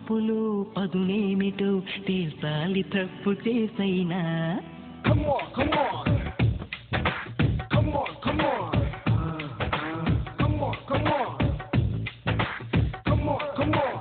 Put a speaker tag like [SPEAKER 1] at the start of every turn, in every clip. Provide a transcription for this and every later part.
[SPEAKER 1] చూపులు పదునేమిటో తేల్చాలి తప్పు చేసైనా.
[SPEAKER 2] Come on, come on. Come on, come on. Come on, come on. Come on, come on.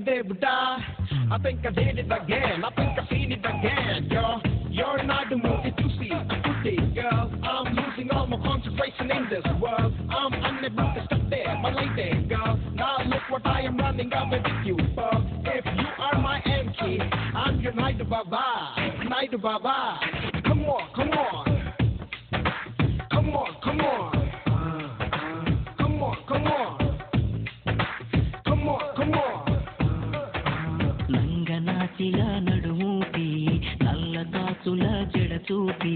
[SPEAKER 2] They would die. I think I did it again. I think I've seen it again, girl. You're not the movie to see. Today, girl, I'm losing all my concentration in this world. I'm unable to stop there, my lady, girl. Now look what I am running up with you, girl. If you are my MK, I'm your Naidu Baba, Naidu Baba. Come on, come on. Come on, come on. Come on, come on. Come on, come on.
[SPEAKER 1] నంగనాచిల నడుమూపి నల్ల కాసుల జడ చూపి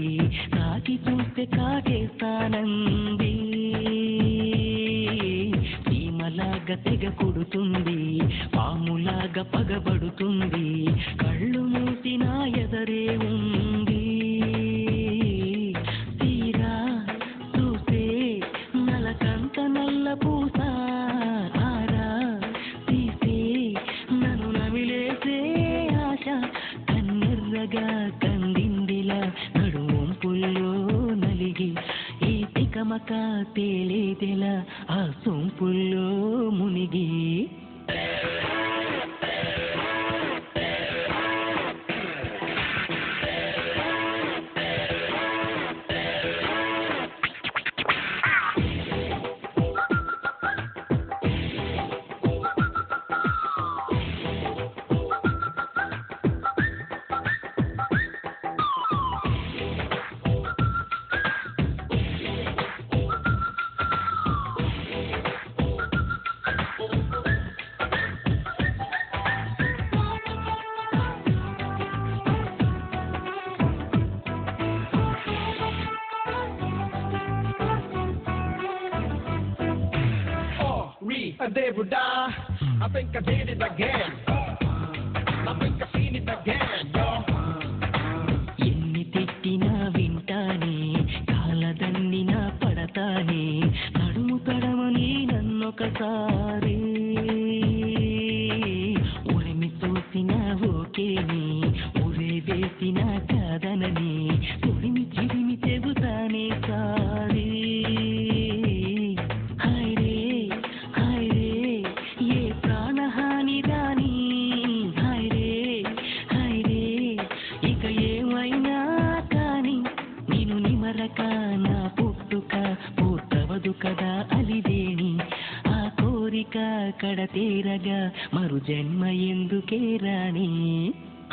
[SPEAKER 1] కాకి చూస్తే కాటేస్తానంది. సీమలాగా తెగ కుడుతుంది, పాములాగా పగబడుతుంది, కళ్ళు మూసిన ఎదరే ఉంది. తీరా చూసే నలకంత నల్ల పూస ఆరా తీసే నన్ను నమిలేసే ఆశ కన్నెర్రగా కందిందిలా నడుమొంపుల్లో నలిగి ఈ తికమక తేలేదెలా ఆ సొంపుల్లో మునిగి.
[SPEAKER 2] They would die. I think I did it again. I think I've seen it again, yo.
[SPEAKER 1] ఎన్ని తిట్టినా వింటానే, కాలదన్నినా పడతానే, నడుము తడమని నన్నొకసారి ఉరిమి చూసినా ఓకేని, ఉరే వేసినా కాదనని, ఉరిమి చిరిమి చెబుతానే సారీ. నా పుట్టుక పూర్తవదు కదా అలివేణి, ఆ కోరిక కడతేరగా మరు జన్మ ఎందుకే రాణి.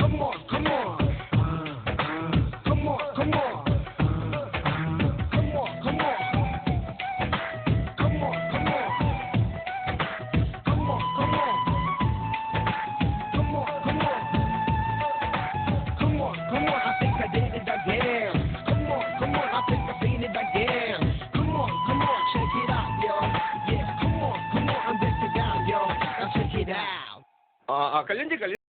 [SPEAKER 2] Come on, come on. Come on, come on. Come on, come on. Come on, come on. Come on, come on. Come on, come on. Come on, come on. I think I did it again. Come on, come on. I think I've seen it again. Come on, come on. Check it out, yo. Yeah, come on, come on. I'm back to down, yo. Now check it out.
[SPEAKER 3] Kalyan ji